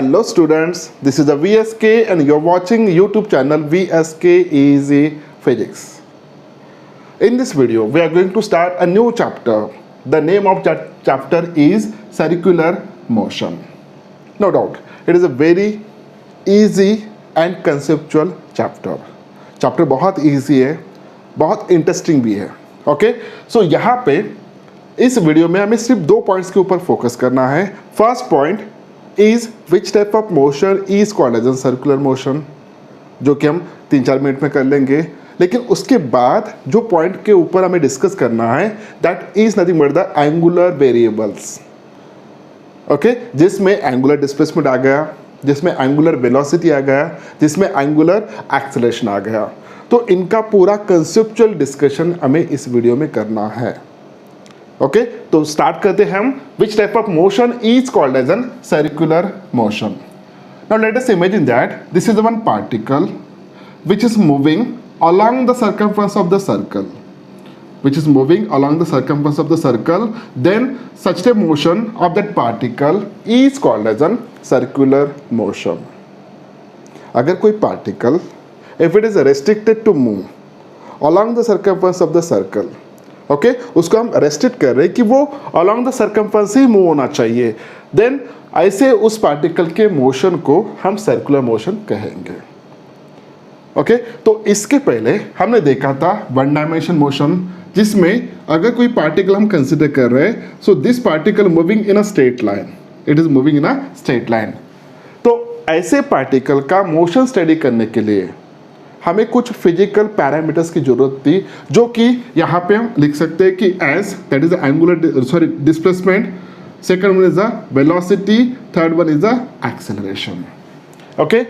Hello students, this is the VSK and you're watching YouTube channel VSK Easy Physics. In this video, we are going to start a new chapter. The name of that chapter is Circular Motion. No doubt, it is a very easy and conceptual chapter. Chapter बहुत easy है, बहुत interesting भी है. Okay? So यहाँ पे इस video में हमें सिर्फ दो पॉइंट्स के ऊपर फोकस करना है. First point is which type of motion is called as circular motion, जो कि हम 3-4 मिनट में कर लेंगे. लेकिन उसके बाद जो पॉइंट के ऊपर हमें डिस्कस करना है that is nothing but the angular variables. Okay, जिसमें एंगुलर डिस्प्लेसमेंट आ गया, जिसमें एंगुलर वेलोसिटी आ गया, जिसमें एंगुलर एक्सेलरेशन आ गया. तो इनका पूरा कंसेप्चुअल डिस्कशन हमें इस वीडियो में करना है. ओके, तो स्टार्ट करते हैं हम. Which type of motion is called as an circular motion. Now let us imagine that this is one particle which is moving along the circumference of the circle, which is moving along the circumference of the circle, then such a motion of that particle is called as an circular motion. अगर कोई particle, if it is restricted to move along the circumference of the circle, okay, उसको हम restrict कर रहे हैं कि वो along the circumference he move होना चाहिए, then ऐसे उस particle के motion को हम circular motion कहेंगे. ओके तो इसके पहले हमने देखा था वन डायमेंशन मोशन, जिसमें अगर कोई पार्टिकल हम कंसिडर कर रहे हैं, so this particle moving in a straight line, it is moving in a straight line. तो ऐसे पार्टिकल का मोशन स्टडी करने के लिए हमें कुछ फिजिकल पैरामीटर्स की जरूरत थी, जो कि यहाँ पे हम लिख सकते हैं कि S, that is angular displacement, second one is the velocity, third one is the acceleration. Okay,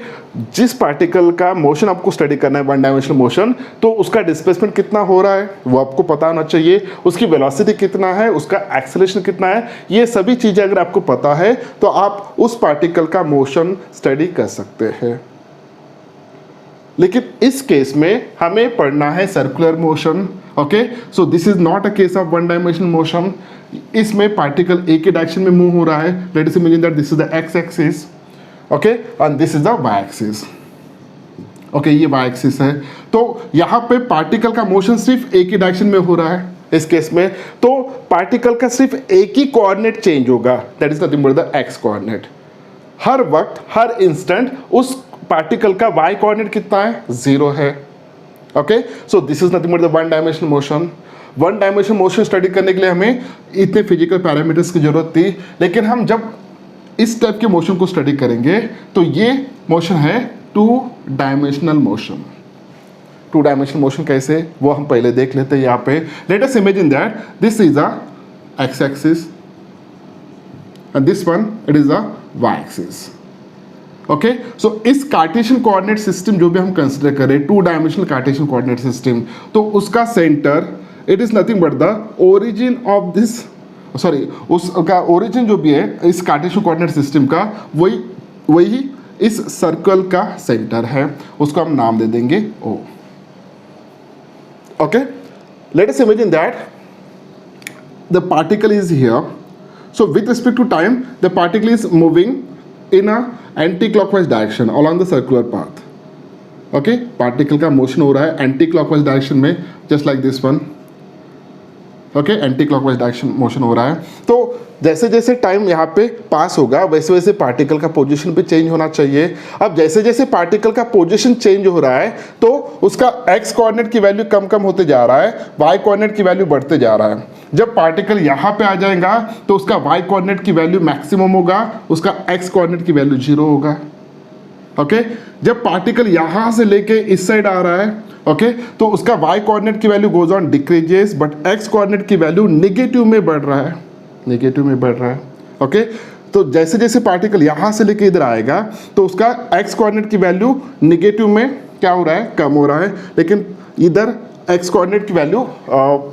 जिस पार्टिकल का मोशन आपको स्टडी करना है वन डायमेंशनल मोशन, तो उसका डिस्प्लेसमेंट कितना हो रहा है वो आपको पता होना चाहिए, उसकी वेलोसिटी कितना है, उसका एक्सेलरेशन कितना है. ये सभी चीज़ें अगर आपको पता है तो आप उस पार्टिकल का मोशन स्टडी कर सकते हैं. लेकिन इस केस में हमें पढ़ना है circular motion. Okay, so this is not a case of one dimensional motion. इसमें पार्टिकल एक ही डायरेक्शन में मूव हो रहा है. Let us imagine that this is the x axis, okay, and this is the y axis. Okay, ये y axis है. तो यहाँ पे पार्टिकल का मोशन सिर्फ एक ही डायरेक्शन में हो रहा है इस केस में. तो पार्टिकल का सिर्फ एक ही कोऑर्डिनेट चेंज होगा, that is nothing but the x coordinate. हर वक्त हर इंस्टेंट उस पार्टिकल का वाई कोऑर्डिनेट कितना है, 0 है. Okay, so this is nothing but the one dimensional motion. One dimensional motion study करने के लिए हमें इतने फिजिकल पैरामीटर्स की जरूरत थी. लेकिन हम जब इस टाइप के मोशन को स्टडी करेंगे तो ये मोशन है two dimensional motion. Two dimensional motion कैसे, वो हम पहले देख लेते हैं. यहाँ पे let us imagine that this is a x axis and this one it is a y axis. Okay, so इस कार्टेशियन कोऑर्डिनेट सिस्टम जो भी हम कंसिडर करें, two dimensional Cartesian coordinate system, तो उसका centre it is nothing but the origin of this, sorry, उसका origin जो भी है इस कार्टेशियन कोऑर्डिनेट सिस्टम का, वही इस सर्कल का सेंटर है. उसको हम नाम दे देंगे O. Okay, let us imagine that the particle is here. So with respect to time the particle is moving in a anti clockwise direction along the circular path. Okay, particle का motion हो रहा है anti clockwise direction में, just like this one. Okay, anti clockwise direction motion हो रहा है. तो जैसे जैसे टाइम यहाँ पे पास होगा वैसे वैसे पार्टिकल का पोजीशन भी चेंज होना चाहिए. अब जैसे जैसे पार्टिकल का पोजीशन चेंज हो रहा है तो उसका एक्स कोऑर्डिनेट की वैल्यू कम कम होते जा रहा है, वाई कोऑर्डिनेट की वैल्यू बढ़ते जा रहा है. जब पार्टिकल यहाँ पे आ जाएगा तो उसका वाई कोऑर्डिनेट की वैल्यू मैक्सिमम होगा, उसका एक्स कोऑर्डिनेट की वैल्यू 0 होगा. ओके, जब पार्टिकल यहाँ से लेके इस साइड आ रहा है, ओके, तो उसका वाई कोऑर्डिनेट की value goes on decreases, but x coordinate की वैल्यू नेगेटिव में बढ़ रहा है, नेगेटिव में बढ़ रहा है. ओके, तो जैसे जैसे पार्टिकल यहाँ से लेके इधर आएगा तो उसका एक्स कोऑर्डिनेट की वैल्यू नेगेटिव में क्या हो रहा है, कम हो रहा है. लेकिन इधर एक्स कोऑर्डिनेट की वैल्यू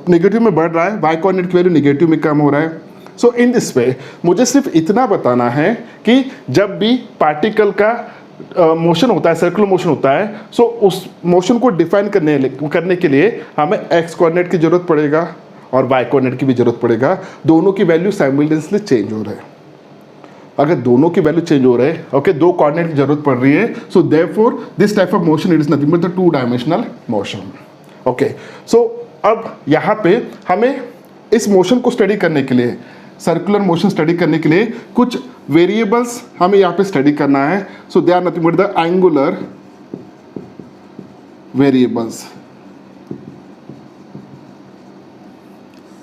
नेगेटिव में बढ़ रहा है, वाई कोऑर्डिनेट की वैल्यू नेगेटिव में कम हो रहा है. सो इन दिस वे मुझे सिर्फ इतना बताना है कि जब भी पार्टिकल का मोशन होता है, सर्कुलर मोशन होता है, सो उस मोशन को डिफाइन करने के लिए हमें एक्स कोऑर्डिनेट की जरूरत पड़ेगा और वाई कोऑर्डिनेट की भी जरूरत पड़ेगा. दोनों की वैल्यू साइमल्टेनियसली चेंज हो रहे हैं. अगर दोनों की वैल्यू चेंज हो रहे हैं, ओके, दो कोऑर्डिनेट की जरूरत पड़ रही है, so therefore this type of motion it is nothing but the two dimensional motion. Okay, so अब यहाँ पे हमें इस मोशन को स्टडी करने के लिए, सर्कुलर मोशन स्टडी करने के लिए कुछ वेरिएबल्स हमें यहाँ पे स्टडी करना है। So they are nothing but the angular variables.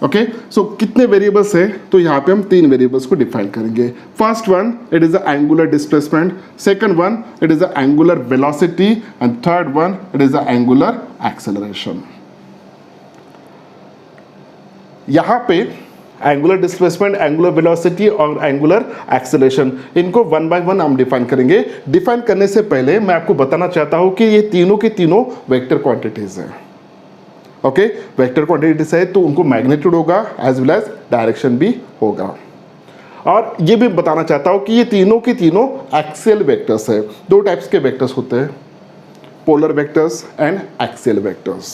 Okay, so कितने वेरिएबल्स है, तो यहाँ पे हम 3 वेरिएबल्स को डिफाइन करेंगे। First one it is the angular displacement, second one it is the angular velocity and third one it is the angular acceleration. यहाँ पे एंगुलर डिस्प्लेसमेंट, एंगुलर वेलोसिटी और एंगुलर एक्सेलरेशन, इनको वन बाय वन हम define करेंगे। Define करने से पहले मैं आपको बताना चाहता हूं कि ये तीनों के तीनों वेक्टर क्वांटिटीज हैं। ओके, वेक्टर क्वांटिटीज है तो उनको मैग्नीट्यूड होगा एज वेल एज डायरेक्शन भी होगा। और ये भी बताना चाहता हूं कि ये तीनों के तीनों एक्सियल वेक्टर्स है। 2 टाइप्स के वेक्टर्स होते हैं, polar vectors and axial vectors.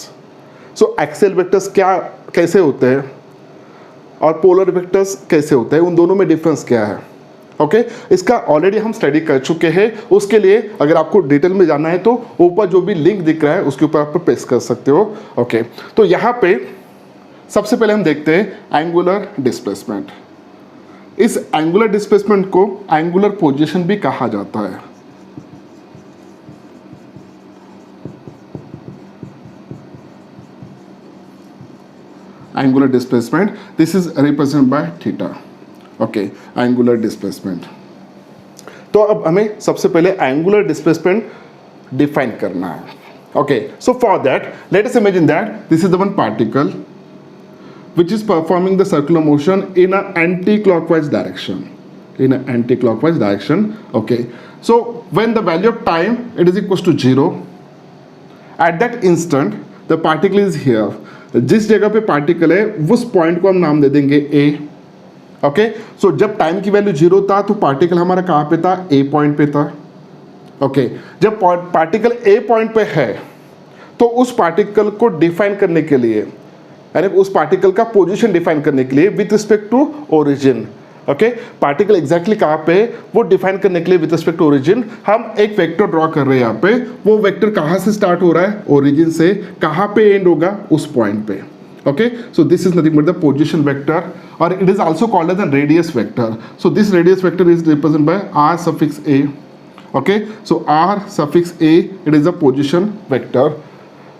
So axial vectors कैसे होते हैं और पोलर वेक्टर्स कैसे होते हैं, उन दोनों में डिफरेंस क्या है। ओके, इसका ऑलरेडी हम स्टडी कर चुके हैं। उसके लिए अगर आपको डिटेल में जानना है तो ऊपर जो भी लिंक दिख रहा है उसके ऊपर आप प्रेस कर सकते हो। ओके, तो यहाँ पे सबसे पहले हम देखते हैं एंगुलर डिस्प्लेसमेंट। इस एंगुलर डिस्प्लेसमेंट को एंगुलर पोजीशन भी कहा जाता है। Angular displacement, this is represented by theta. Okay, angular displacement. तो अब हमें सबसे पहले एंगुलर डिस्प्लेसमेंट डिफाइन करना है। Okay, so for that let us imagine that this is the one particle which is performing the circular motion in a anti-clockwise direction. In an anti-clockwise direction. Okay, so when the value of time it is equals to 0, at that instant the particle is here. जिस जगह पे particle है उस point को हम नाम दे देंगे A. ओके, सो जब टाइम की वैल्यू 0 था तो पार्टिकल हमारा कहाँ पे था, A पॉइंट पे था। ओके, जब पार्टिकल A पॉइंट पे है तो उस पार्टिकल को डिफाइन करने के लिए, यानी उस पार्टिकल का पोजीशन डिफाइन करने के लिए with respect to origin, okay, particle exactly कहाँ पे वो डिफाइन करने के लिए विथ रिस्पेक्ट टू ओरिजिन हम एक वेक्टर ड्रॉ कर रहे हैं। यहाँ पे वो वेक्टर कहाँ से स्टार्ट हो रहा है, ओरिजिन से, कहाँ पे एंड होगा, उस पॉइंट पे। Okay, so this is nothing but the position vector और it is also called as the radius vector. So this radius vector is represented by r suffix a. Okay, so r suffix a it is a position vector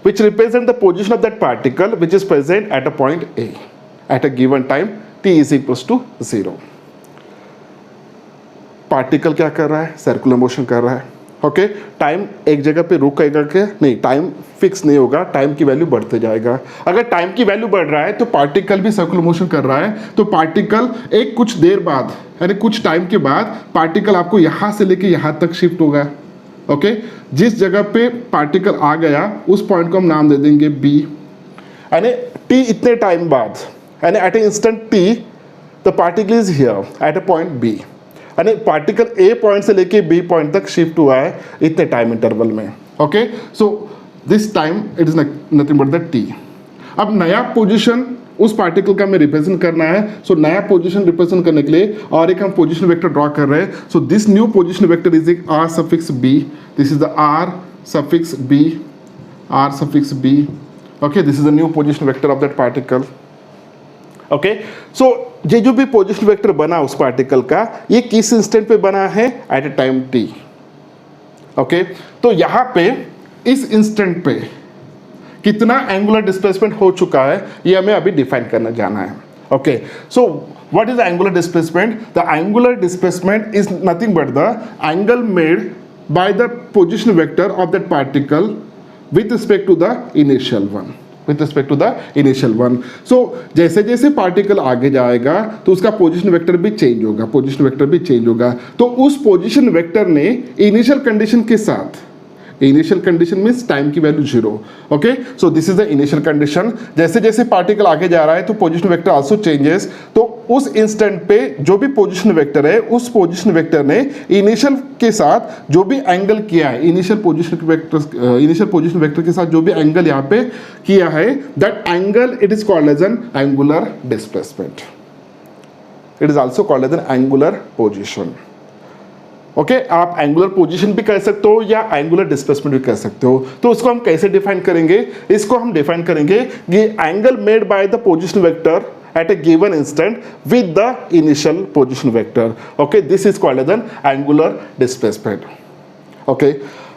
which represent the position of that particle which is present at a point A at a given time t is equals to 0. Particle क्या कर रहा है, circular motion कर रहा है। Okay, time एक जगह पे रुकेगा के नहीं, टाइम फिक्स नहीं होगा, टाइम की वैल्यू बढ़ते जाएगा। अगर टाइम की वैल्यू बढ़ रहा है तो पार्टिकल भी सर्कुलर मोशन कर रहा है, तो पार्टिकल एक कुछ देर बाद यानी कुछ टाइम के बाद पार्टिकल आपको यहाँ से लेके यहाँ तक शिफ्ट होगा। ओके, जिस जगह पे पार्टिकल आ गया उस पॉइंट को हम नाम दे देंगे B, यानी t इतने टाइम बाद, यानी at a instant t the particle is here at a point B, यानी पार्टिकल A पॉइंट से लेके B पॉइंट तक शिफ्ट हुआ है इतने टाइम इंटरवल में। Okay, so this time it is nothing but the t। अब नया पोजीशन उस पार्टिकल का हमें रिप्रेजेंट करना है। सो नया पोजीशन रिप्रेजेंट करने के लिए और एक हम पोजीशन वेक्टर ड्रॉ कर रहे हैं। So this new position vector is r suffix b. This is the r suffix b, r suffix b. Okay, this is the new position vector of that particle. Okay, so ये जो भी position vector बना उस particle का, ये किस instant पे बना है, at a time t. Okay, तो यहाँ पे इस इंस्टेंट पे कितना एंगुलर डिस्प्लेसमेंट हो चुका है ये हमें अभी डिफाइन करना जाना है। Okay, so what is angular displacement? The angular displacement is nothing but the angle made by the position vector of that particle with respect to the initial one, with respect to the initial one. So जैसे जैसे particle आगे जाएगा तो उसका position vector भी change होगा, position vector भी change होगा। तो उस पोजीशन वेक्टर ने इनिशियल कंडीशन के साथ, इनिशियल कंडीशन मीन्स टाइम की value 0। Okay, so this is the initial condition. जैसे जैसे पार्टिकल आगे जा रहा है तो पोजीशन वेक्टर आल्सो चेंजेस। तो उस इंस्टेंट पे जो भी पोजीशन वेक्टर है उस पोजीशन वेक्टर ने इनिशियल के साथ जो भी एंगल किया है, इनिशियल पोजीशन वेक्टर के साथ जो भी एंगल यहाँ पे किया है, that angle it is called as an angular displacement. It is also called as an angular position. Okay आप एंगुलर पोजीशन भी कह सकते हो या एंगुलर डिस्प्लेसमेंट भी कह सकते हो। तो उसको हम कैसे डिफाइन करेंगे, इसको हम डिफाइन करेंगे कि angle made by the position vector at a given instant with the initial position vector. Okay, this is called as an angular displacement. Okay,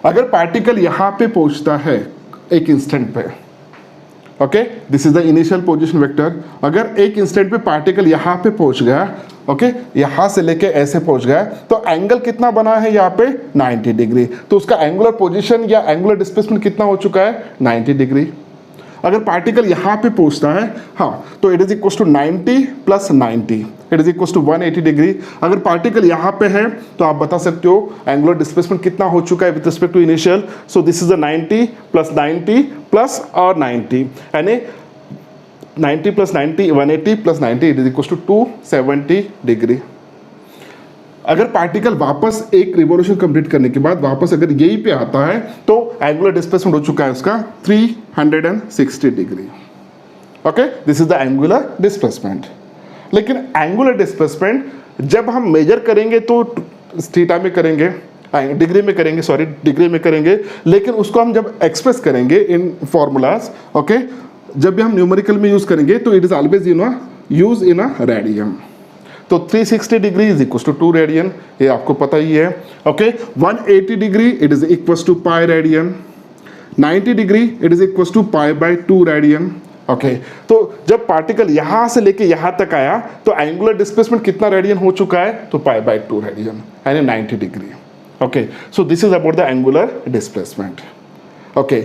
अगर पार्टिकल यहाँ पे पहुँचता है एक इंस्टेंट पे, okay this is the initial position vector, अगर एक instant पे पार्टिकल यहाँ पे पहुँच गया, ओके यहाँ से लेके ऐसे पहुँच गया, तो एंगल कितना बना है यहाँ पे 90 डिग्री, तो उसका एंगुलर पोजीशन या एंगुलर डिस्प्लेसमेंट कितना हो चुका है 90 डिग्री। अगर पार्टिकल यहाँ पे पहुँचता है, हाँ तो it is equal to 90 plus 90, it is equal to 180 degree. अगर पार्टिकल यहाँ पे है तो आप बता सकते हो एंगुलर डिस्प्लेसमेंट कितना हो चुका है with respect to initial. So this is the 90 plus और 90 यानी 90 plus 90 180 plus 90 it is equal to 270 degree. अगर पार्टिकल वापस एक रिवोल्यूशन कंप्लीट करने के बाद वापस अगर यही पे आता है तो एंगुलर डिस्प्लेसमेंट हो चुका है उसका 360 degree. Okay this is the angular displacement. लेकिन एंगुलर डिस्प्लेसमेंट जब हम मेजर करेंगे तो थीटा में करेंगे, डिग्री में करेंगे, सॉरी डिग्री में करेंगे, लेकिन उसको हम जब एक्सप्रेस करेंगे इन फॉर्मूलाज, ओके जब भी हम न्यूमेरिकल में यूज करेंगे तो it is always use in a radian. तो 360 degree is equal to 2 radian, ये आपको पता ही है। Okay 180 degree it is equal to pi radian, 90 degree it is equal to pi by 2 radian. Okay तो जब पार्टिकल यहाँ से लेके यहाँ तक आया तो एंगुलर डिस्प्लेसमेंट कितना रेडियन हो चुका है, तो पाई बाय 2 रेडियन यानी 90 degree. Okay so this is about the angular displacement. Okay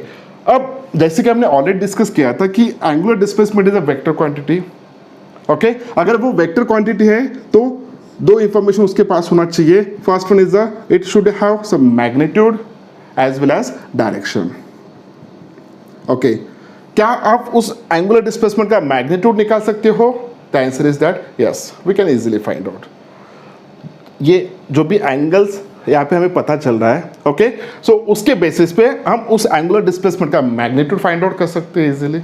अब जैसे कि हमने ऑलरेडी डिस्कस किया था कि angular displacement is a vector quantity. Okay अगर वो वेक्टर क्वांटिटी है तो दो इंफॉर्मेशन उसके पास होना चाहिए। First one is it should have some magnitude as well as direction. Okay क्या आप उस एंगुलर डिस्प्लेसमेंट का मैग्नीट्यूड निकाल सकते हो? The answer is that yes, we can easily find out. ये जो भी एंगल्स यहाँ पे हमें पता चल रहा है, ओके सो उसके बेसिस पे हम उस एंगुलर डिस्प्लेसमेंट का मैग्नीट्यूड फाइंड आउट कर सकते हैं इजीली।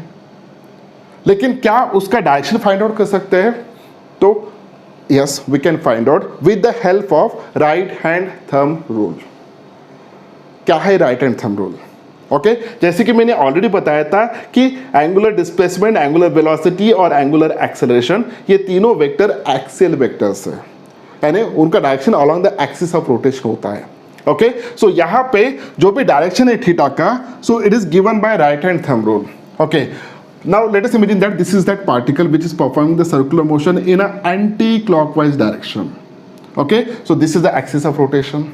लेकिन क्या उसका डायरेक्शन फाइंड आउट कर सकते हैं? तो yes we can find out with the help of right hand thumb rule. क्या है right hand thumb rule? Okay जैसे कि मैंने ऑलरेडी बताया था कि एंगुलर डिस्प्लेसमेंट, एंगुलर वेलोसिटी और एंगुलर एक्सेलरेशन ये तीनों वेक्टर एक्सियल वेक्टर्स है, यानी उनका direction along the axis of rotation होता है। ओके सो यहाँ पे जो भी डायरेक्शन है थीटा का, so it is given by right hand thumb rule. Okay now let us imagine that this is that particle which is performing the circular motion in a anti-clockwise direction. Okay so this is the axis of rotation.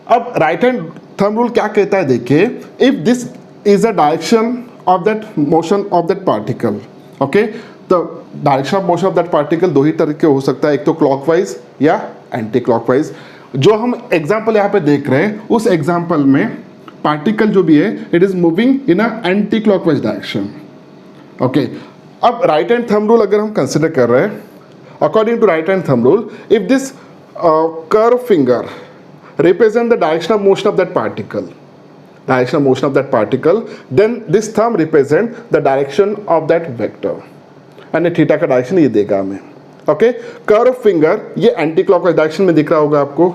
अब right hand thumb rule क्या कहता है, देखिए if this is the direction of that motion of that particle, okay the direction of motion of that particle दो ही तरीके हो सकता है, एक तो clockwise या anti-clockwise। जो हम एग्जाम्पल यहाँ पे देख रहे हैं उस एग्जाम्पल में पार्टिकल जो भी है it is moving in a anti clockwise direction. Okay अब राइट हैंड थंब रूल अगर हम कंसिडर कर रहे हैं, according to right hand thumb rule if this curve finger represent the direction of motion of that particle, direction of motion of that particle, then this thumb represent the direction of that vector and theta का direction ये देगा हमें। Okay curve finger ये anti clockwise direction में दिख रहा होगा आपको।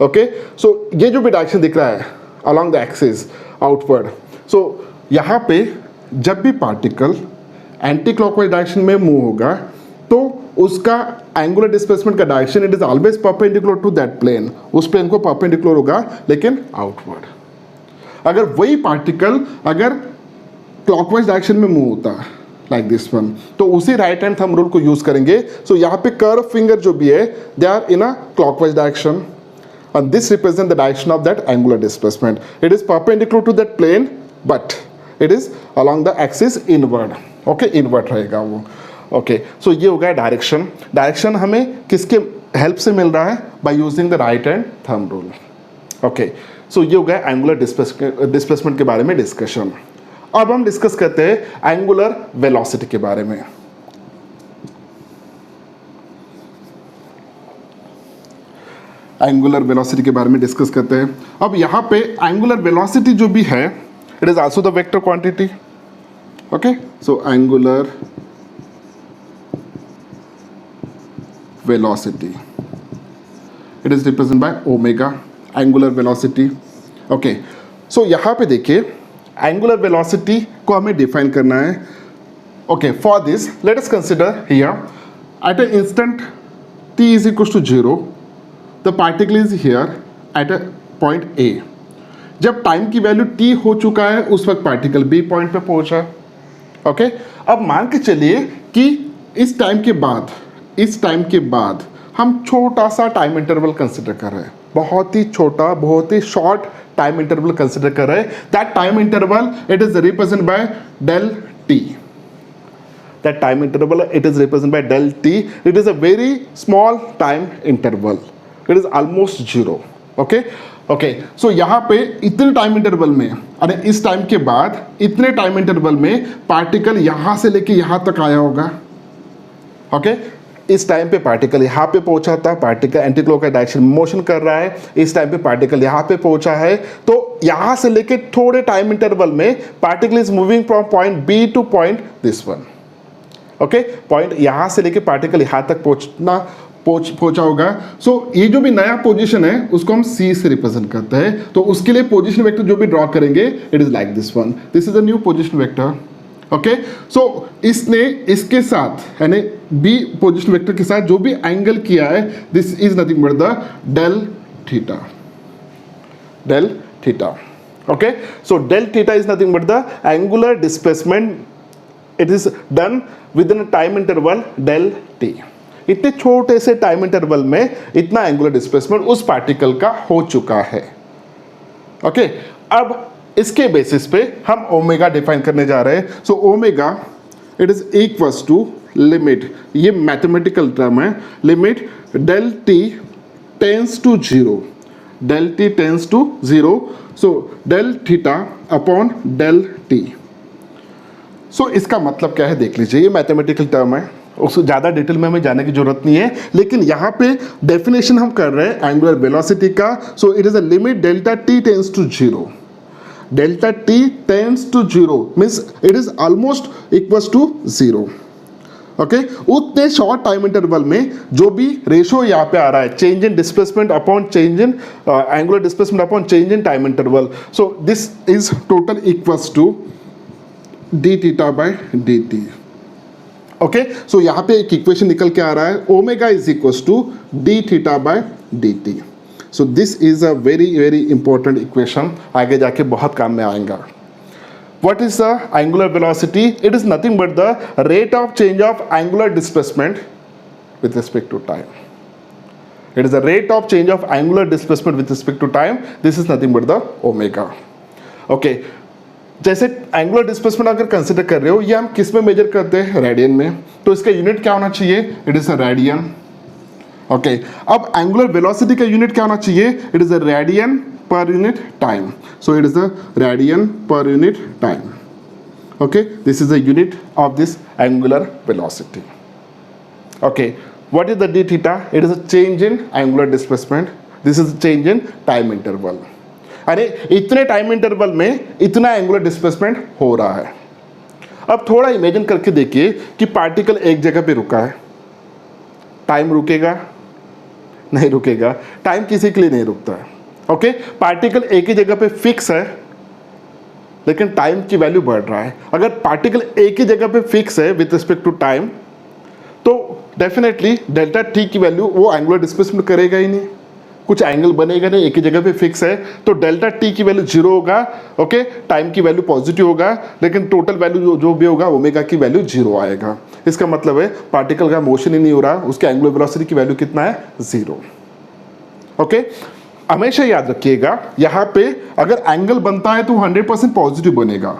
ओके सो ये जो भी डायरेक्शन दिख रहा है along the axis outward, so यहाँ पे जब भी पार्टिकल एंटी क्लॉकवाइज डायरेक्शन में मूव होगा तो उसका एंगुलर डिस्प्लेसमेंट का direction it is always perpendicular to that plane, उस प्लेन को परपेंडिकुलर होगा लेकिन आउटवर्ड। अगर वही पार्टिकल अगर क्लॉकवाइज डायरेक्शन में मूव होता लाइक दिस वन तो उसी राइट हैंड थंब रूल को यूज करेंगे। सो यहाँ पे कर्व फिंगर जो भी है they are in a clockwise direction and this represents the direction of that angular displacement. It is perpendicular to that plane but it is along the axis inward. Okay inward रहेगा वो। Okay so ये हो गया direction. Direction हमें किसके help से मिल रहा है? by using the right hand thumb rule. Okay so ये हो गया एंगुलर डिस्प्लेसमेंट के बारे में डिस्कशन। अब हम डिस्कस करते हैं एंगुलर वेलोसिटी के बारे में। एंगुलर वेलोसिटी के बारे में डिस्कस करते हैं। अब यहाँ पे एंगुलर वेलोसिटी जो भी है it is also the vector quantity. Okay so angular velocity it is represent by omega, angular velocity. Okay, so यहाँ पे देखिए एंगुलर वेलोसिटी को हमें डिफाइन करना है। Okay, for this let us consider here eight a instant t is equals to 0 the particle is here at a point A। जब time की value t हो चुका है उस वक्त पार्टिकल B पॉइंट पे पहुंचा। ओके, अब मान के चलिए कि इस टाइम के बाद हम छोटा सा टाइम इंटरवल कंसिडर कर रहे हैं, बहुत ही छोटा, बहुत ही शॉर्ट टाइम इंटरवल कंसिडर कर रहे हैं। That time interval it is represent by del t. That time interval it is represented by del t. It is a very small time interval. It is almost 0. Okay, so यहाँ पे इतने time interval में, अरे इस time के बाद इतने time interval में पार्टिकल यहाँ से लेके यहाँ तक आया होगा। ओके, इस टाइम पे पार्टिकल यहाँ पे पहुंचा था, पार्टिकल एंटी क्लॉकवाइज डायरेक्शन में मोशन कर रहा है। इस टाइम पे पार्टिकल यहाँ पे पहुंचा है, तो यहाँ से लेके थोड़े टाइम इंटरवल में particle is moving from point B to point this one. Okay, point यहाँ से लेके पार्टिकल यहाँ तक पहुंचा होगा। सो ये जो भी नया पोजीशन है उसको हम C से रिप्रेजेंट करते हैं। तो उसके लिए पोजीशन वेक्टर जो भी ड्रॉ करेंगे it is like this one, this is a new position vector. Okay, so इसने इसके साथ यानी B पोजीशन वेक्टर के साथ जो भी एंगल किया है this is nothing but the del theta. Okay, so del theta is nothing but the angular displacement. It is done with in time interval del t. इतने छोटे से टाइम इंटरवल में इतना एंगुलर डिस्प्लेसमेंट उस particle का हो चुका है। ओके, अब इसके बेसिस पे हम ओमेगा डिफाइन करने जा रहे हैं। So omega it is equals to limit, ये मैथमेटिकल टर्म है, limit del t tends to 0, del t tends to 0, so del theta upon del t. So इसका मतलब क्या है देख लीजिए, ये मैथमेटिकल टर्म है, उसको ज़्यादा डिटेल में हमें जाने की जरूरत नहीं है, लेकिन यहाँ पे डेफिनेशन हम कर रहे हैं एंगुलर वेलोसिटी का। So it is a limit delta t tends to 0, delta t tends to 0 means it is almost equals to 0। Okay, उतने शॉर्ट टाइम इंटरवल में जो भी रेशो यहाँ पे आ रहा है, change in displacement upon change in angular displacement upon change in time interval, so this is total equals to d theta by d t. Okay, so यहाँ पे एक इक्वेशन निकल के आ रहा है, omega is equals to d theta by d t. So this is a very important equation, आगे जाके बहुत काम में आएगा। What is the angular velocity? It is nothing but the rate of change of angular displacement with respect to time. It is the rate of change of angular displacement with respect to time. This is nothing but the omega. Okay. जैसे angular displacement अगर consider कर रहे हो, ये हम किस में major करते हैं, रेडियन में, तो इसका यूनिट क्या होना चाहिए, it is a radian. Okay, अब एंगुलर वेलोसिटी का यूनिट क्या होना चाहिए, it is a radian per unit time. So it is a radian per unit time. Okay, this is the unit of this angular velocity. Okay, what is the D theta, it is a change in angular displacement, this is a change in time interval. अरे इतने time interval में इतना angular displacement हो रहा है। अब थोड़ा imagine करके देखिए कि पार्टिकल एक जगह पे रुका है, टाइम रुकेगा, नहीं रुकेगा, टाइम किसी के लिए नहीं रुकता है। ओके, पार्टिकल एक ही जगह पे फिक्स है लेकिन टाइम की वैल्यू बढ़ रहा है। अगर पार्टिकल एक ही जगह पे फिक्स है विथ रिस्पेक्ट टू टाइम, तो डेफिनेटली डेल्टा टी की वैल्यू वो एंगुलर डिस्प्लेसमेंट करेगा ही नहीं, कुछ एंगल बनेगा नहीं, एक ही जगह पे फिक्स है, तो डेल्टा टी की वैल्यू 0 होगा। ओके, टाइम की वैल्यू पॉजिटिव होगा, लेकिन टोटल वैल्यू जो भी होगा ओमेगा की वैल्यू 0 आएगा। इसका मतलब है पार्टिकल का मोशन ही नहीं हो रहा, उसके एंगुलर वेलोसिटी की वैल्यू कितना है, 0। ओके, हमेशा याद रखिएगा यहाँ पे अगर एंगल बनता है तो 100% पॉजिटिव बनेगा,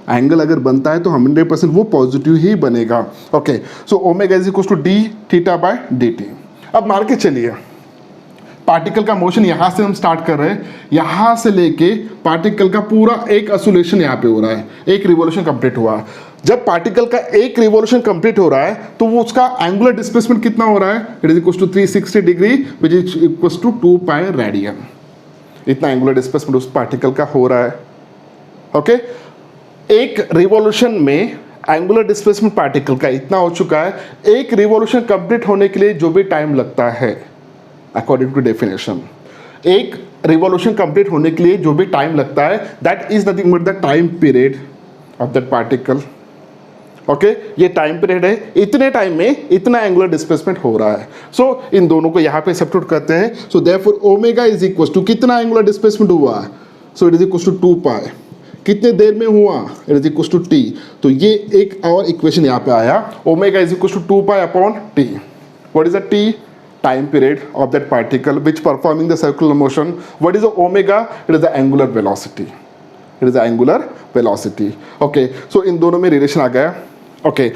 एंगल अगर बनता है तो 100% वो पॉजिटिव ही बनेगा। Okay, so omega is equal to d theta by d t. अब मान के चलिए पार्टिकल का मोशन यहाँ से हम स्टार्ट कर रहे हैं, यहाँ से लेके पार्टिकल का पूरा एक ऑसिलेशन यहाँ पे हो रहा है, एक रिवॉल्यूशन कंप्लीट हुआ। जब पार्टिकल का एक रिवॉल्यूशन कंप्लीट हो रहा है तो वो उसका एंगुलर डिस्प्लेसमेंट कितना हो रहा है, it is equal to 360 degree which is equal to 2 pi radian. इतना एंगुलर डिस्प्लेसमेंट उस पार्टिकल का हो रहा है। ओके, एक रिवॉल्यूशन में एंगुलर डिस्प्लेसमेंट पार्टिकल का इतना हो चुका है। एक रिवॉल्यूशन कंप्लीट होने के लिए जो भी टाइम लगता है अकॉर्डिंग टू डेफिनेशन। एक रिवॉल्यूशन कंप्लीट होने के लिए जो भी टाइम लगता है that is nothing but the time period of that particle. Okay, ये टाइम पीरियड है, इतने टाइम में इतना एंगुलर डिस्प्लेसमेंट हो रहा है। सो इन दोनों को यहाँ पे सब्स्टिट्यूट करते हैं। So therefore omega is equal to कितना एंगुलर डिस्प्लेसमेंट हुआ, so it is equal to 2 pi, कितने देर में हुआ, it is equal to t. तो ये एक और इक्वेशन यहाँ पे आया, omega is equal to 2 pi upon t. What is the t, time period of that particle which performing the circular motion. What is the omega? It is the angular velocity. It is the angular velocity. Okay, so इन दोनों में relation आ गया। Okay,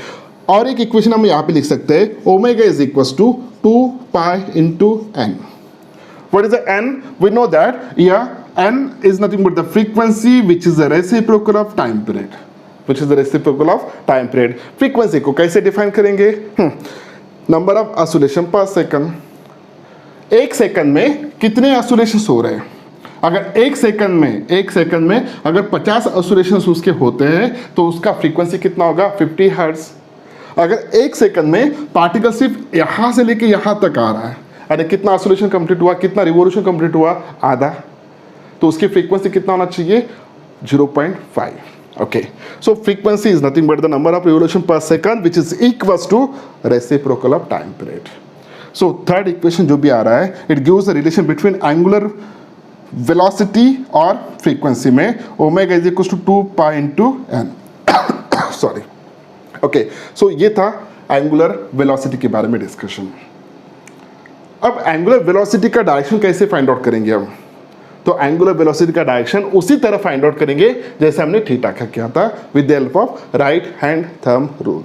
और एक equation हम यहाँ पे लिख सकते हैं, omega is equal to 2 pi into n. What is the n? We know that n is nothing but the frequency which is the reciprocal of time period. Which is the reciprocal of time period. Frequency को कैसे define करेंगे? Number of oscillation पर second. एक second में कितने oscillation हो रहे हैं? अगर एक सेकंड में अगर 50 ऑसिलेशन उसके होते हैं तो उसका फ्रीक्वेंसी कितना होगा, 50 हर्ट्ज। अगर एक सेकंड में पार्टिकल सिर्फ यहाँ से लेके यहाँ तक आ रहा है, अरे कितना ऑसिलेशन कंप्लीट हुआ, कितना रिवॉल्यूशन कंप्लीट हुआ, आधा, तो उसकी फ्रीक्वेंसी कितना होना चाहिए, 0.5। Okay, so frequency is nothing but the number of revolution per second which is equals to reciprocal of time period. So third equation जो भी आ रहा है, it gives the relation between angular velocity और frequency में omega is equals to 2 pi into n. Sorry. Okay, so ये था angular velocity के बारे में डिस्कशन। अब angular velocity का डायरेक्शन कैसे फाइंड आउट करेंगे हम? तो एंगुलर वेलोसिटी का डायरेक्शन उसी तरह फाइंड आउट करेंगे जैसे हमने थीटा का किया था, with the help of right hand thumb rule.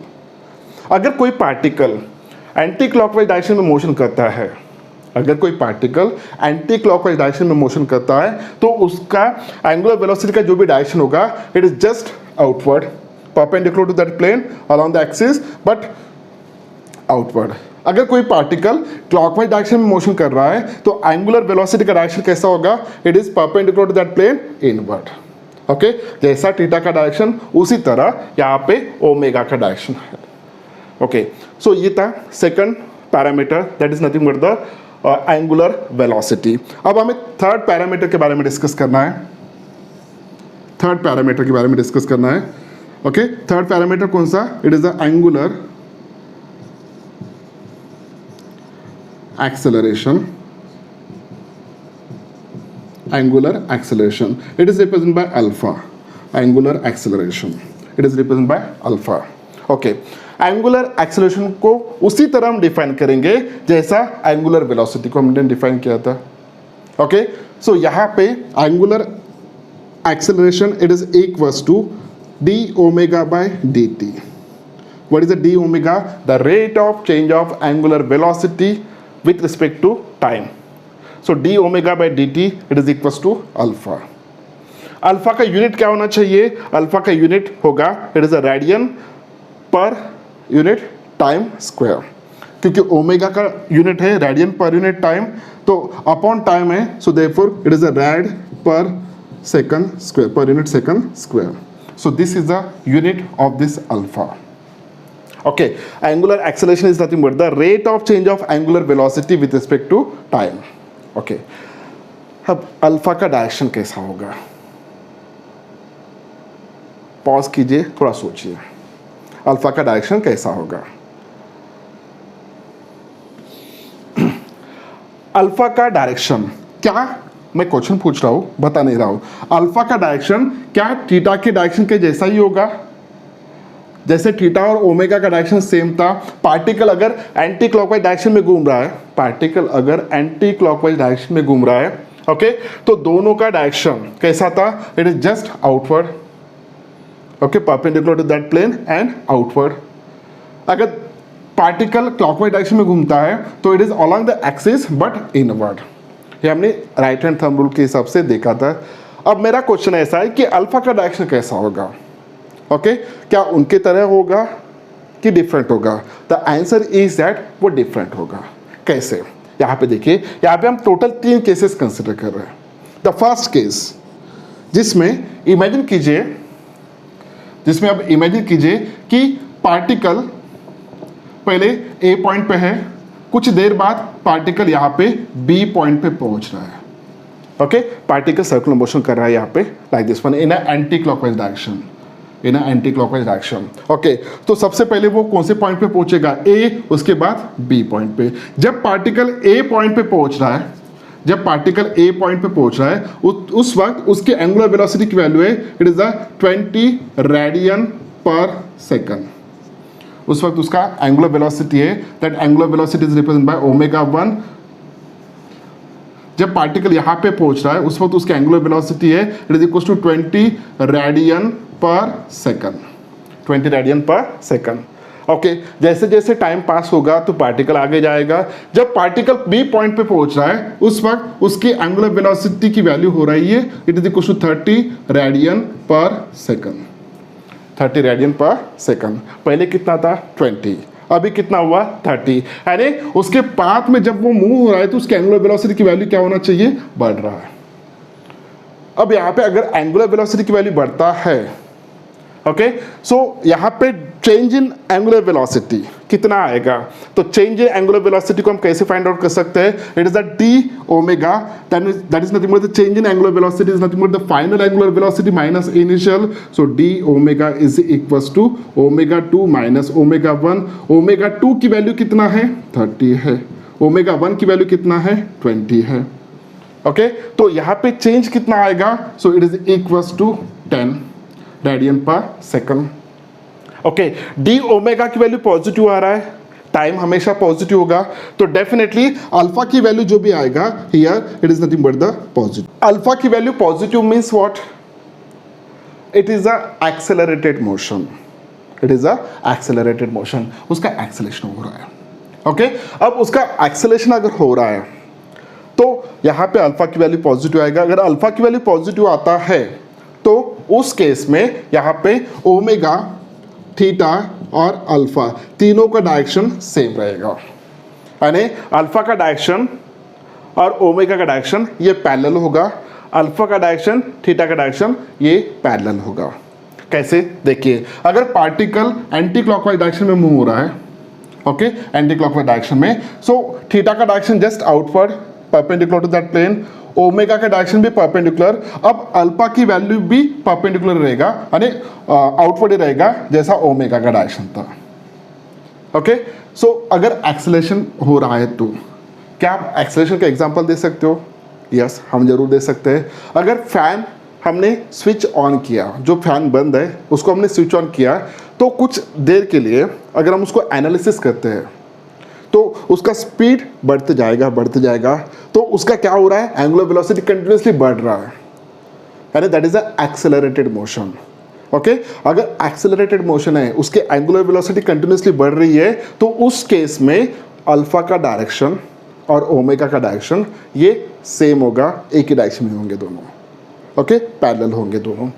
अगर कोई पार्टिकल एंटी क्लॉकवाइज डायरेक्शन में मोशन करता है, तो उसका एंगुलर वेलोसिटी का जो भी डायरेक्शन होगा, it is just outward, perpendicular to that plane along the axis, but outward. अगर कोई पार्टिकल क्लॉकवाइज डायरेक्शन में मोशन कर रहा है तो एंगुलर वेलोसिटी का डायरेक्शन कैसा होगा, it is perpendicular to that plane inward. Okay, जैसा थीटा का डायरेक्शन उसी तरह यहाँ पे ओमेगा का डायरेक्शन है। ओके, सो ये था second parameter, that is nothing but the angular velocity. अब हमें थर्ड पैरामीटर के बारे में डिस्कस करना है। ओके, थर्ड पैरामीटर कौन सा, it is the angular acceleration. It is represented by alpha. Angular acceleration, it is represented by alpha. Okay, angular acceleration को उसी तरह हम डिफाइन करेंगे जैसा angular velocity को हमने डिफाइन किया था। Okay, so यहाँ पे angular acceleration it is equals to d omega by dt. What is the d omega? The rate of change of angular velocity with respect to time. So d omega by dt it is equals to alpha. Alpha का unit क्या होना चाहिए, alpha का unit होगा, it is a radian per unit time square, क्योंकि omega का unit है radian per unit time, तो अपॉन टाइम है, so therefore it is a rad per second square, per unit second square. So this is the unit of this alpha. Okay, angular acceleration is nothing but the rate of change of angular velocity with respect to time. Okay, अब alpha का direction कैसा होगा, pause कीजिए, थोड़ा सोचिए, alpha का direction कैसा होगा। अल्फा का डायरेक्शन क्या, मैं क्वेश्चन पूछ रहा हूं, बता नहीं रहा हूं। अल्फा का डायरेक्शन क्या थीटा के डायरेक्शन के जैसा ही होगा? जैसे थीटा और ओमेगा का डायरेक्शन सेम था, पार्टिकल अगर एंटी क्लॉकवाइज डायरेक्शन में घूम रहा है, ओके, तो दोनों का डायरेक्शन कैसा था, it is just outward. Okay, perpendicular to that plane and outward. अगर पार्टिकल क्लॉकवाइज डायरेक्शन में घूमता है तो it is along the axis but inward. ये हमने राइट हैंड थंब रूल के हिसाब से देखा था। अब मेरा क्वेश्चन ऐसा है कि अल्फा का डायरेक्शन कैसा होगा? ओके, क्या उनके तरह होगा कि डिफरेंट होगा? द आंसर इज दैट वो डिफरेंट होगा। कैसे? यहाँ पे देखिए, यहाँ पे हम टोटल 3 केसेस कंसिडर कर रहे हैं। द फर्स्ट केस जिसमें आप इमेजिन कीजिए कि पार्टिकल पहले ए पॉइंट पे है, कुछ देर बाद पार्टिकल यहाँ पे बी पॉइंट पे पहुंच रहा है। ओके, पार्टिकल सर्कुलर मोशन कर रहा है यहाँ पे like this one in anti clockwise direction, in anti clockwise direction. Okay, तो सबसे पहले वो कौन से पॉइंट पे पहुंचेगा, ए, उसके बाद बी पॉइंट पे। जब पार्टिकल ए पॉइंट पे पहुंच रहा है, जब पार्टिकल ए पॉइंट पे पहुंच रहा है उस वक्त उसके एंगुलर वेलोसिटी की वैल्यू है, it is 20 radian per second. उस वक्त उसका एंगुलर वेलोसिटी है, that angular velocity is represent by omega 1। जब पार्टिकल यहाँ पे पहुंच रहा है उस वक्त उसकी एंगुलर वेलोसिटी है, it is equal to 20 radian per second, 20 radian per second. Okay, जैसे जैसे टाइम पास होगा तो पार्टिकल आगे जाएगा। जब पार्टिकल बी पॉइंट पे पहुंच रहा है उस वक्त उसकी एंगुलर वेलोसिटी की वैल्यू हो रही है, it is equal to 30 radian per second, 30 radian per second. पहले कितना था 20, अभी कितना हुआ 30। यानी उसके पाथ में जब वो मूव हो रहा है तो उसके एंगुलर वेलोसिटी की वैल्यू क्या होना चाहिए, बढ़ रहा है। अब यहाँ पे अगर एंगुलर वेलोसिटी की वैल्यू बढ़ता है, ओके, सो यहाँ पे चेंज इन एंगुलर वेलोसिटी कितना आएगा, तो चेंज इन एंगुलर वेलोसिटी को हम कैसे फाइंड आउट कर सकते हैं, it is the d omega, that is nothing but the change in angular velocity is nothing but the final angular velocity minus initial. So d omega is equals to omega 2 minus omega 1। ओमेगा 2 की value कितना है 30 है, omega 1 की value कितना है 20 है। Okay, तो यहाँ पे चेंज कितना आएगा, so it is equals to 10 radian per second. Okay, d omega की वैल्यू पॉजिटिव आ रहा है, टाइम हमेशा पॉजिटिव होगा, तो डेफिनेटली अल्फा की वैल्यू जो भी आएगा here it is nothing but the positive. Alpha की value positive means what, it is a accelerated motion, it is a accelerated motion, उसका एक्सेलेरेशन हो रहा है। ओके, अब उसका एक्सेलेरेशन अगर हो रहा है तो यहाँ पे अल्फा की वैल्यू पॉजिटिव आएगा। अगर अल्फा की वैल्यू पॉजिटिव आता है तो उस केस में यहाँ पे ओमेगा, थीटा और अल्फा तीनों का डायरेक्शन सेम रहेगा, यानी अल्फा का डायरेक्शन और ओमेगा का डायरेक्शन ये पैरेलल होगा, अल्फा का डायरेक्शन, थीटा का डायरेक्शन ये पैरेलल होगा। कैसे, देखिए, अगर पार्टिकल एंटी क्लॉकवाइज डायरेक्शन में मूव हो रहा है, ओके, एंटी क्लॉकवाइज डायरेक्शन में, सो थीटा का direction just outward perpendicular to that plane, omega का डायरेक्शन भी परपेंडिकुलर। अब अल्फा की वैल्यू भी परपेंडिकुलर रहेगा, यानी आउटवर्ड ही रहेगा जैसा ओमेगा का डायरेक्शन था। ओके, सो अगर एक्सेलरेशन हो रहा है तो क्या आप एक्सेलरेशन का एग्जांपल दे सकते हो, यस, हम जरूर दे सकते हैं। अगर फैन हमने स्विच ऑन किया, जो फैन बंद है उसको हमने स्विच ऑन किया, तो कुछ देर के लिए अगर हम उसको एनालिसिस करते हैं तो उसका स्पीड बढ़ते जाएगा, तो उसका क्या हो रहा है, एंगुलर वेलोसिटी कंटिन्यूअसली बढ़ रहा है, यानी that is a accelerated motion. Okay, अगर एक्सेलरेटेड मोशन है, उसके एंगुलर वेलोसिटी कंटिन्यूअसली बढ़ रही है, तो उस केस में अल्फा का डायरेक्शन और ओमेगा का डायरेक्शन ये सेम होगा, एक ही डायरेक्शन में होंगे दोनों, ओके, पैरेलल होंगे दोनों।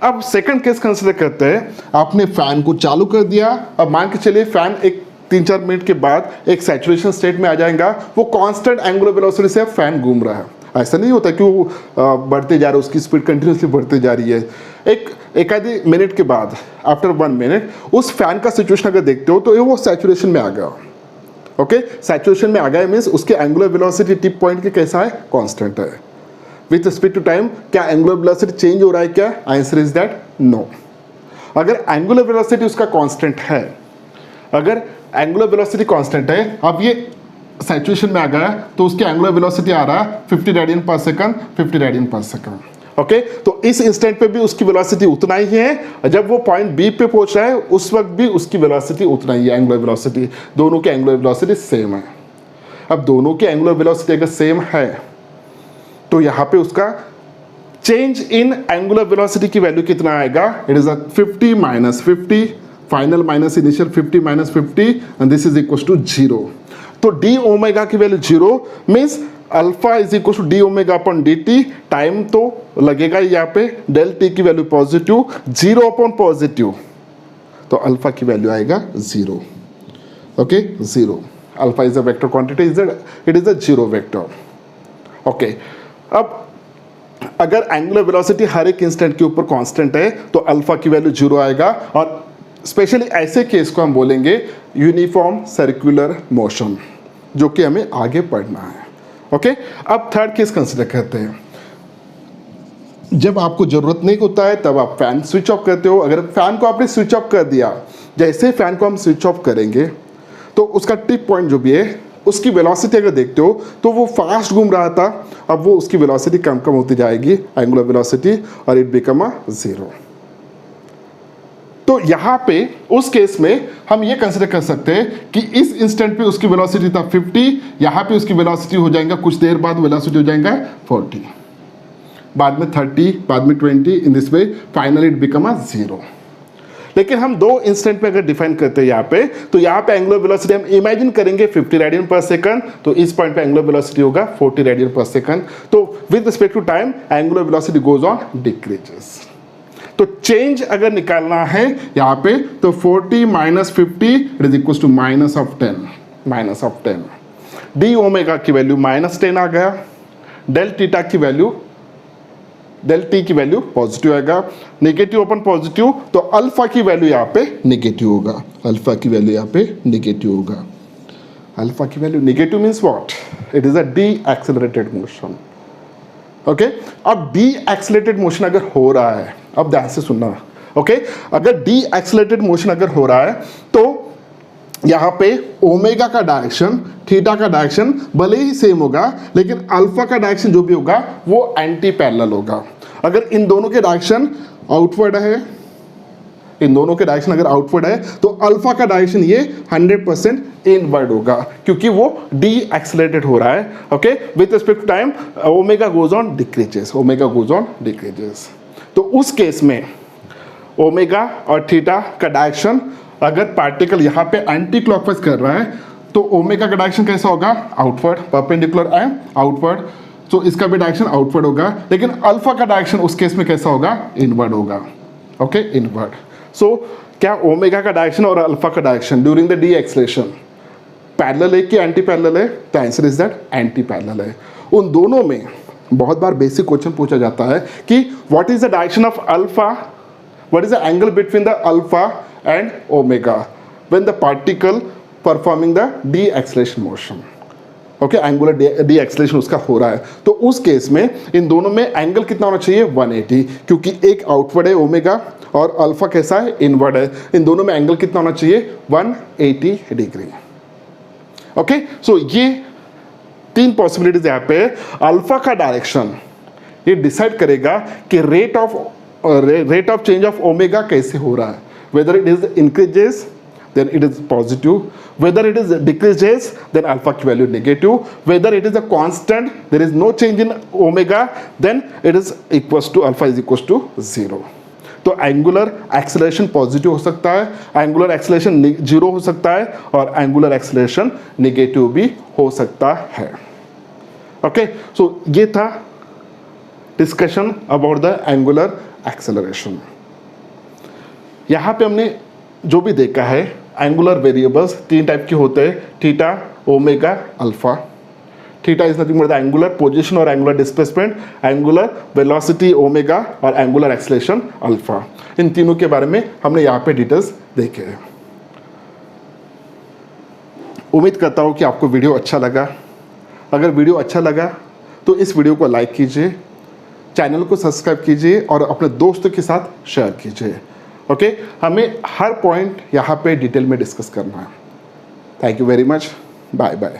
अब सेकंड केस कंसिडर करते हैं, आपने फैन को चालू कर दिया, अब मान के चलिए फैन एक 3-4 मिनट के बाद एक सैचुरेशन स्टेट में आ जाएगा, वो कांस्टेंट एंगुलर वेलोसिटी से फैन घूम रहा है। ऐसा नहीं होता कि वो बढ़ते जा रहा है, उसकी स्पीड कंटिन्यूसली बढ़ती जा रही है। एक आधे मिनट के बाद, आफ्टर 1 मिनट, उस फैन का सिचुएशन अगर देखते हो तो वो सैचुरेशन में आ गया। ओके, सैचुरेशन में आ गया मीन्स उसके एंगुलर वेलोसिटी टिप पॉइंट के कैसा है, कांस्टेंट है। विथ रिस्पेक्ट टू टाइम क्या एंगुलर वेलोसिटी चेंज हो रहा है क्या, आंसर इज दैट नो। अगर एंगुलर वेलोसिटी उसका कांस्टेंट है, अगर एंगुलर वेलोसिटी कांस्टेंट है, अब ये सैचुरेशन में आ गया तो उसके एंगुलर वेलोसिटी आ रहा है 50 radian per second, 50 radian per second. Okay, तो इस इंस्टेंट पे भी उसकी वेलोसिटी उतना ही है, जब वो पॉइंट बी पे पहुंच रहा है उस वक्त भी उसकी वेलोसिटी उतना ही है, एंगुलर वेलोसिटी, दोनों की एंगुलर वेलोसिटी सेम है। अब दोनों की एंगुलर वेलोसिटी अगर सेम है तो यहाँ पे उसका चेंज इन एंगुलर वेलोसिटी की वैल्यू कितना आएगा, it is 50 minus 50, final minus initial 50 minus 50, and this is equal to 0। तो डी ओमेगा की value 0 means alpha is equal to d omega upon d t, time तो लगेगा यहाँ पे, del t की वैल्यू पॉजिटिव, 0 अपॉन पॉजिटिव, तो alpha की value आएगा 0। Okay, 0, alpha is a vector quantity, it is a 0 vector. Okay, अब अगर एंगुलर वेलोसिटी हर एक इंस्टेंट के ऊपर कांस्टेंट है तो अल्फा की वैल्यू 0 आएगा, और स्पेशली ऐसे केस को हम बोलेंगे यूनिफॉर्म सर्कुलर मोशन। जो कि हमें आगे पढ़ना है। ओके, अब थर्ड केस कंसिडर करते हैं। जब आपको ज़रूरत नहीं होता है तब आप फैन स्विच ऑफ करते हो। अगर फैन को आपने स्विच ऑफ कर दिया, जैसे फैन को हम स्विच ऑफ करेंगे तो उसका टिप पॉइंट जो भी है उसकी वेलोसिटी अगर देखते हो तो वो फास्ट घूम रहा था, अब वो उसकी वेलोसिटी कम कम होती जाएगी, एंगुलर वेलोसिटी, और इट बिकम अ 0। तो यहाँ पे उस केस में हम ये कंसिडर कर सकते हैं कि इस इंस्टेंट पे उसकी वेलोसिटी था 50, यहाँ पे उसकी वेलोसिटी हो जाएगा कुछ देर बाद वेलोसिटी हो जाएगा 40, बाद में 30, बाद में 20, in this way finally it become a 0। लेकिन हम दो इंस्टेंट में अगर डिफाइन करते हैं यहाँ पे, तो यहाँ पे एंगुलर वेलोसिटी हम इमेजिन करेंगे 50 रेडियन पर सेकंड, तो इस पॉइंट पे एंगुलर वेलोसिटी होगा 40 रेडियन पर सेकंड। तो with respect to time angular velocity goes on decreases. तो चेंज अगर निकालना है यहाँ पे तो 40 minus 50 it is equal to minus of 10। D omega की वैल्यू -10 आ गया, डेल टीटा की वैल्यू, डेल टी की वैल्यू पॉजिटिव आएगा, नेगेटिव अपन पॉजिटिव, तो अल्फा की वैल्यू यहाँ पे नेगेटिव होगा, अल्फा की वैल्यू यहाँ पे नेगेटिव होगा। अल्फा की value negative means what? It is a D accelerated motion. Okay, अब डी एक्सेलरेटेड मोशन अगर हो रहा है, अब ध्यान से सुनना, ओके, अगर डी एक्सेलरेटेड मोशन अगर हो रहा है तो यहाँ पे ओमेगा का डायरेक्शन, थीटा का डायरेक्शन भले ही सेम होगा, लेकिन अल्फा का डायरेक्शन जो भी होगा वो एंटी पैरेलल होगा। अगर इन दोनों के डायरेक्शन आउटवर्ड है, इन दोनों के डायरेक्शन अगर आउटवर्ड है तो अल्फा का डायरेक्शन ये 100% इनवर्ड होगा, क्योंकि वो डी एक्सेलरेटेड हो रहा है। Okay, with respect to time omega goes on decreases, omega goes on decreases. तो उस केस में ओमेगा और थीटा का डायरेक्शन, अगर पार्टिकल यहाँ पे एंटी क्लॉकवाइज कर रहा है तो ओमेगा का डायरेक्शन कैसा होगा? आउटवर्ड, परपेंडिकुलर एंड आउटवर्ड, तो इसका भी डायरेक्शन आउटवर्ड होगा। लेकिन अल्फा का डायरेक्शन उस केस में कैसा होगा? इनवर्ड होगा। Okay, inward. सो क्या ओमेगा का डायरेक्शन और अल्फा का direction during the D acceleration parallel है कि एंटी पैरेलल है? The answer is that anti parallel है। उन दोनों में बहुत बार बेसिक क्वेश्चन पूछा जाता है कि what is the direction of alpha, what is the angle between the alpha and omega when the particle performing the de-acceleration motion. Okay, angular D-acceleration उसका हो रहा है, तो उस केस में इन दोनों में एंगल कितना होना चाहिए? 180, क्योंकि एक आउटवर्ड है ओमेगा और अल्फा कैसा है? इनवर्ड है। इन दोनों में एंगल कितना होना चाहिए? 180 डिग्री। ओके, सो ये तीन पॉसिबिलिटीज यहाँ पे। अल्फा का डायरेक्शन ये डिसाइड करेगा कि rate of change of omega कैसे हो रहा है, whether it is increases then it is positive, whether it is decreases then alpha की value negative, whether it is a constant, there is no change in omega, then it is equals to alpha is equals to 0। तो angular acceleration positive हो सकता है, angular acceleration 0 हो सकता है, और angular acceleration negative भी हो सकता है। ओके, सो ये था discussion about the angular acceleration. यहाँ पे हमने जो भी देखा है, एंगुलर वेरिएबल्स तीन टाइप के होते हैं, theta, omega, alpha. Theta is nothing but the angular position और angular displacement, angular velocity omega और एंगुलर एक्सेलरेशन अल्फा। इन तीनों के बारे में हमने यहाँ पे डिटेल्स देखे हैं। उम्मीद करता हूँ कि आपको वीडियो अच्छा लगा। अगर वीडियो अच्छा लगा तो इस वीडियो को लाइक कीजिए, चैनल को सब्सक्राइब कीजिए और अपने दोस्तों के साथ शेयर कीजिए। ओके, हमें हर पॉइंट यहाँ पे डिटेल में डिस्कस करना है। Thank you very much, bye bye.